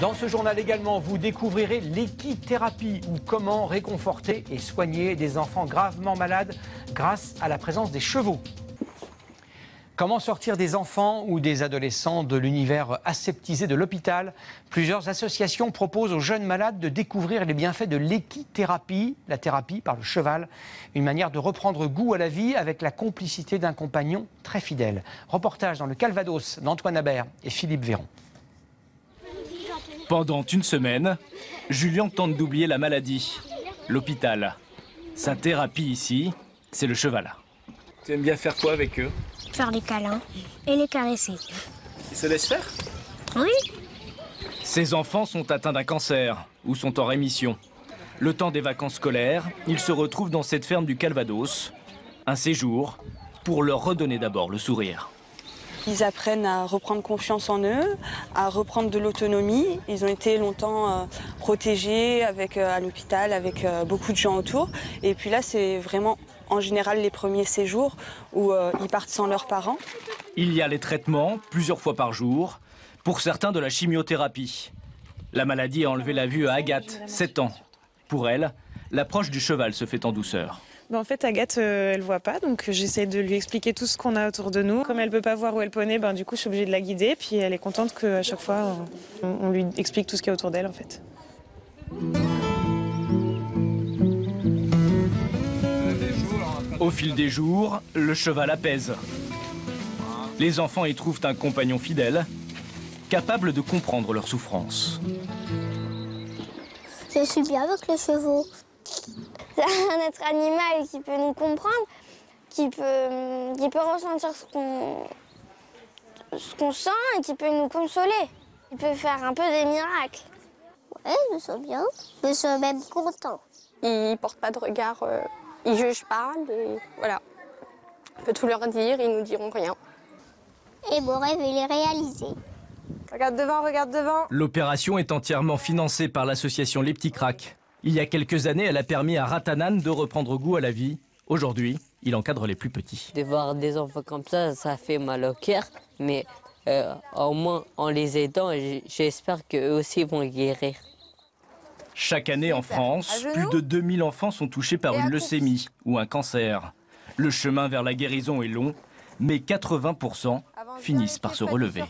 Dans ce journal également, vous découvrirez l'équithérapie ou comment réconforter et soigner des enfants gravement malades grâce à la présence des chevaux. Comment sortir des enfants ou des adolescents de l'univers aseptisé de l'hôpital? Plusieurs associations proposent aux jeunes malades de découvrir les bienfaits de l'équithérapie, la thérapie par le cheval, une manière de reprendre goût à la vie avec la complicité d'un compagnon très fidèle. Reportage dans le Calvados d'Antoine Habert et Philippe Véron. Pendant une semaine, Julien tente d'oublier la maladie, l'hôpital. Sa thérapie ici, c'est le cheval. Tu aimes bien faire quoi avec eux? Faire les câlins et les caresser. Ils se laissent faire? Oui. Ces enfants sont atteints d'un cancer ou sont en rémission. Le temps des vacances scolaires, ils se retrouvent dans cette ferme du Calvados. Un séjour pour leur redonner d'abord le sourire. Ils apprennent à reprendre confiance en eux, à reprendre de l'autonomie. Ils ont été longtemps protégés à l'hôpital avec beaucoup de gens autour. Et puis là, c'est vraiment en général les premiers séjours où ils partent sans leurs parents. Il y a les traitements plusieurs fois par jour, pour certains de la chimiothérapie. La maladie a enlevé la vue à Agathe, 7 ans. Pour elle, l'approche du cheval se fait en douceur. En fait, Agathe, elle voit pas, donc j'essaie de lui expliquer tout ce qu'on a autour de nous. Comme elle peut pas voir où est le poney, du coup, je suis obligée de la guider. Puis elle est contente qu'à chaque fois, on lui explique tout ce qu'il y a autour d'elle, en fait. Au fil des jours, le cheval apaise. Les enfants y trouvent un compagnon fidèle, capable de comprendre leurs souffrances. Je suis bien avec les chevaux. C'est un être animal qui peut nous comprendre, qui peut ressentir ce qu'on sent et qui peut nous consoler. Il peut faire un peu des miracles. Ouais, je me sens bien. Je me sens même content. Il ne porte pas de regard, il ne juge pas. Voilà. On peut tout leur dire, ils ne nous diront rien. Et mon rêve, il est réalisé. Regarde devant, regarde devant. L'opération est entièrement financée par l'association Les Petits Cracks. Il y a quelques années, elle a permis à Ratanan de reprendre goût à la vie. Aujourd'hui, il encadre les plus petits. De voir des enfants comme ça fait mal au cœur. Mais au moins, en les aidant, j'espère qu'eux aussi vont guérir. Chaque année en France, plus de 2000 enfants sont touchés par une leucémie ou un cancer. Le chemin vers la guérison est long, mais 80% finissent par se relever.